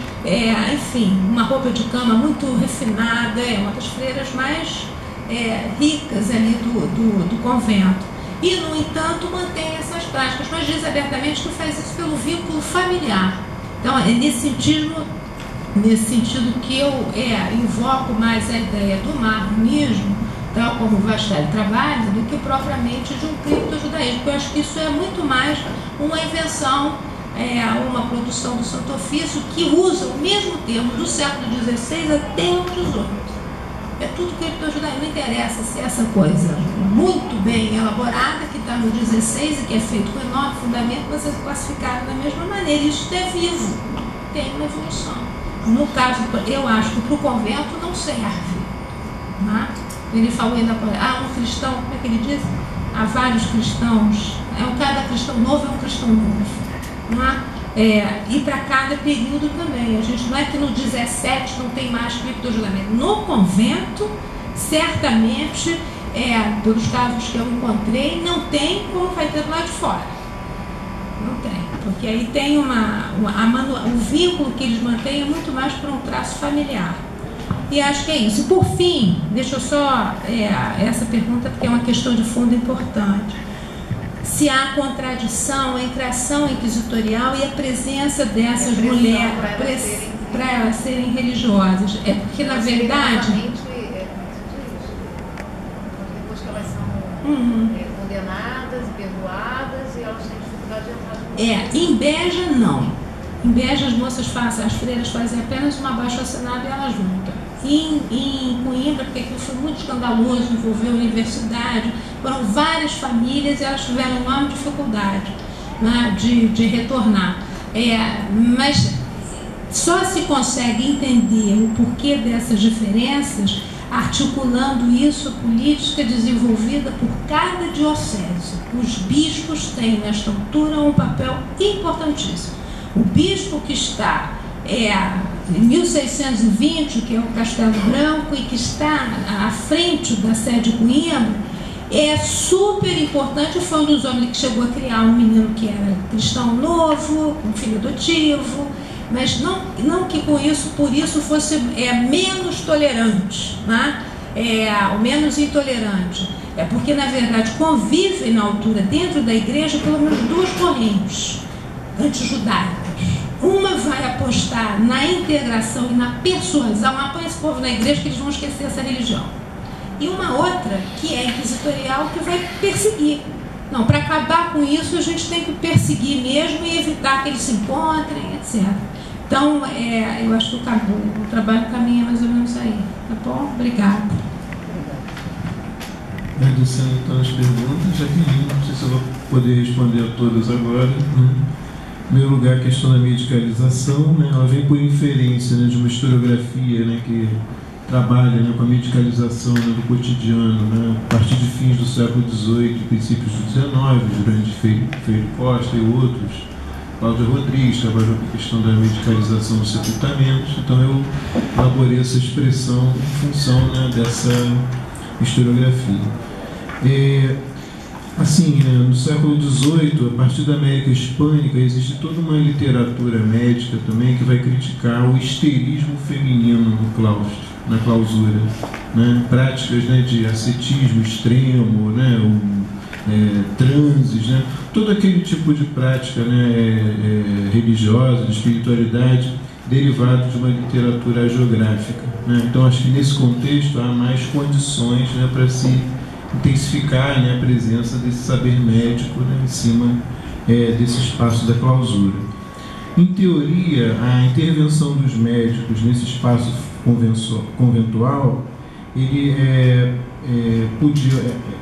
enfim, uma roupa de cama muito refinada, uma das freiras mais ricas ali do convento. E, no entanto, mantém essas práticas, mas diz abertamente que faz isso pelo vínculo familiar. Então, é nesse sentido que eu invoco mais a ideia do marnismo, tal como o Vastelli trabalha, do que propriamente de um criptojudaísmo, porque eu acho que isso é muito mais uma invenção, uma produção do Santo Ofício, que usa o mesmo termo do século XVI até o XVIII. É tudo criptojudaísmo, não interessa se essa coisa muito bem elaborada, que está no 16 e que é feito com enorme fundamento, mas é classificado da mesma maneira. Isso é vivo, tem uma evolução. No caso, eu acho que para o convento não serve. Né? Ele falou ainda, um cristão, como é que ele diz? Há vários cristãos, cada cristão novo é um cristão novo. Né? E para cada período também. A gente não é que no 17 não tem mais criptojudaísmo. No convento, certamente, pelos casos que eu encontrei, não tem como vai ter do lado de fora. Não tem. Porque aí tem o vínculo que eles mantêm é muito mais para um traço familiar. E acho que é isso. E por fim, deixa eu só essa pergunta, porque é uma questão de fundo importante. Se há contradição entre a ação inquisitorial e a presença dessas mulheres para elas serem religiosas. É porque, na verdade... Depois que elas são condenadas, perdoadas, e elas têm dificuldade de entrar no... Em Beja, não. Em Beja, as moças as freiras fazem apenas uma abaixo-assinado e elas voltam. Em Coimbra, porque aquilo foi muito escandaloso, envolveu a universidade, foram várias famílias e elas tiveram enorme dificuldade, né, de retornar. Mas só se consegue entender o porquê dessas diferenças articulando isso a política desenvolvida por cada diocese. Os bispos têm nesta altura um papel importantíssimo. O bispo que está em 1620, que é o Castelo Branco, e que está à frente da sede de Coimbra, é super importante. Foi um dos homens que chegou a criar um menino que era cristão novo, um filho adotivo, mas não que por isso fosse menos tolerante, né? O menos intolerante. É porque, na verdade, convivem na altura, dentro da igreja, pelo menos duas correntes antijudaicas. Uma vai apostar na integração e na persuasão, apanha esse povo na igreja que eles vão esquecer essa religião. E uma outra, que é inquisitorial, que vai perseguir. Não, para acabar com isso, a gente tem que perseguir mesmo e evitar que eles se encontrem, etc. Então, eu acho que o trabalho caminha mais ou menos aí. Tá bom? Obrigada. Agradecendo então as perguntas, Jaqueline, não sei se eu vou poder responder a todas agora. Em primeiro lugar, a questão da medicalização, né, ela vem por inferência, né, de uma historiografia, né, que trabalha, né, com a medicalização, né, do cotidiano, né, a partir de fins do século XVIII, princípios do XIX, durante Freire Costa e outros. Cláudio Rodrigues trabalhou com a questão da medicalização dos sepultamentos, então eu elaborei essa expressão em função, né, dessa historiografia. Assim, no século XVIII, a partir da América Hispânica, existe toda uma literatura médica também que vai criticar o histerismo feminino no claustro, na clausura, né? Práticas, né, de ascetismo extremo, né, transes, né? Todo aquele tipo de prática, né, religiosa, de espiritualidade, derivado de uma literatura hagiográfica, né? Então, acho que nesse contexto há mais condições, né, para se intensificar, né, a presença desse saber médico, né, em cima desse espaço da clausura. Em teoria, a intervenção dos médicos nesse espaço conventual,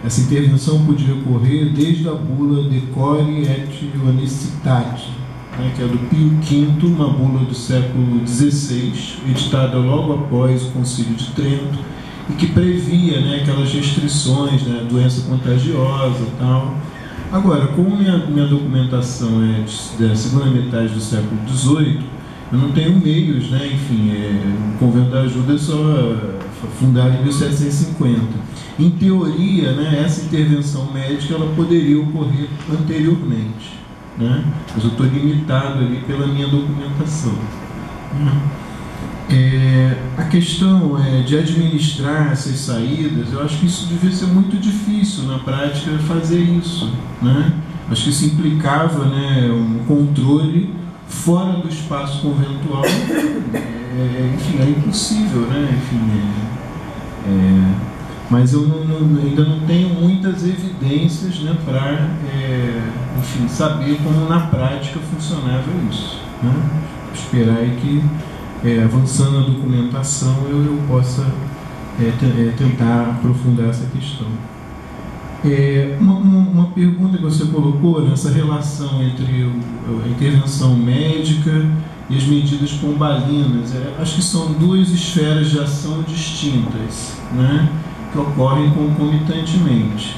essa intervenção podia ocorrer desde a bula Decore et Honestitate, né, que é do Pio V, uma bula do século XVI, editada logo após o Concílio de Trento, e que previa, né, aquelas restrições, né, doença contagiosa e tal. Agora, como minha documentação é da segunda metade do século XVIII, eu não tenho meios, né, enfim, o Convento da Ajuda é só fundado em 1750. Em teoria, né, essa intervenção médica ela poderia ocorrer anteriormente, né, mas eu estou limitado ali pela minha documentação. A questão de administrar essas saídas, eu acho que isso devia ser muito difícil na prática fazer isso, né? Acho que isso implicava, né, um controle fora do espaço conventual, enfim, é impossível, né? Enfim, mas eu ainda não tenho muitas evidências, né, para enfim, saber como na prática funcionava isso, né? Esperar aí que, avançando a documentação, eu possa tentar aprofundar essa questão. Uma pergunta que você colocou nessa relação entre a intervenção médica e as medidas pombalinas, acho que são duas esferas de ação distintas, né, que ocorrem concomitantemente.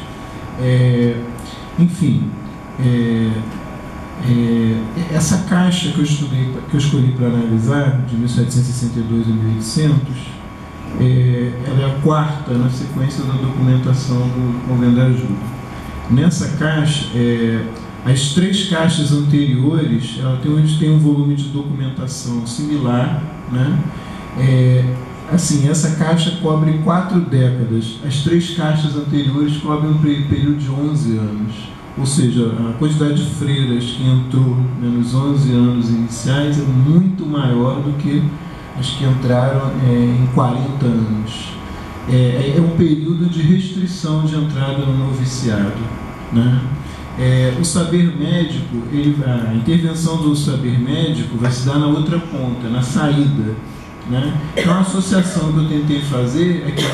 Enfim, essa caixa que eu escolhi para analisar, de 1762 a 1800, ela é a quarta na sequência da documentação do Convento da Ajuda. Nessa caixa, as três caixas anteriores, ela tem um volume de documentação similar, né? Assim, essa caixa cobre 4 décadas, as três caixas anteriores cobrem um período de 11 anos, ou seja, a quantidade de freiras que entrou, né, nos 11 anos iniciais é muito maior do que as que entraram em 40 anos. É um período de restrição de entrada no noviciado, né? O saber médico, a intervenção do saber médico vai se dar na outra ponta, na saída, né? Então a associação que eu tentei fazer é que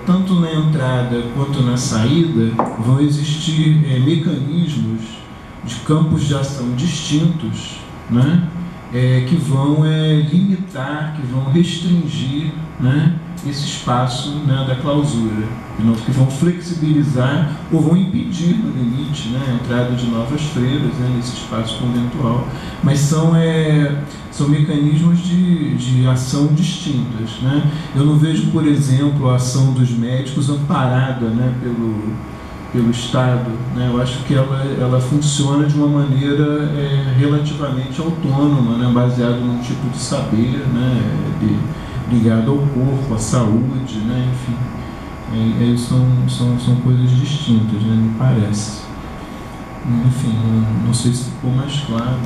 tanto na entrada quanto na saída vão existir mecanismos de campos de ação distintos, né? Que vão limitar, que vão restringir, né, esse espaço, né, da clausura, que vão flexibilizar ou vão impedir, no limite, né, a entrada de novas freiras, né, nesse espaço conventual. Mas são mecanismos de ação distintas, né? Eu não vejo, por exemplo, a ação dos médicos amparada, né, pelo Estado, né? Eu acho que ela funciona de uma maneira relativamente autônoma, né? Baseado num tipo de saber, né? Ligado ao corpo, à saúde, né? Enfim, são coisas distintas, né? Me parece. Enfim, não sei se ficou mais claro.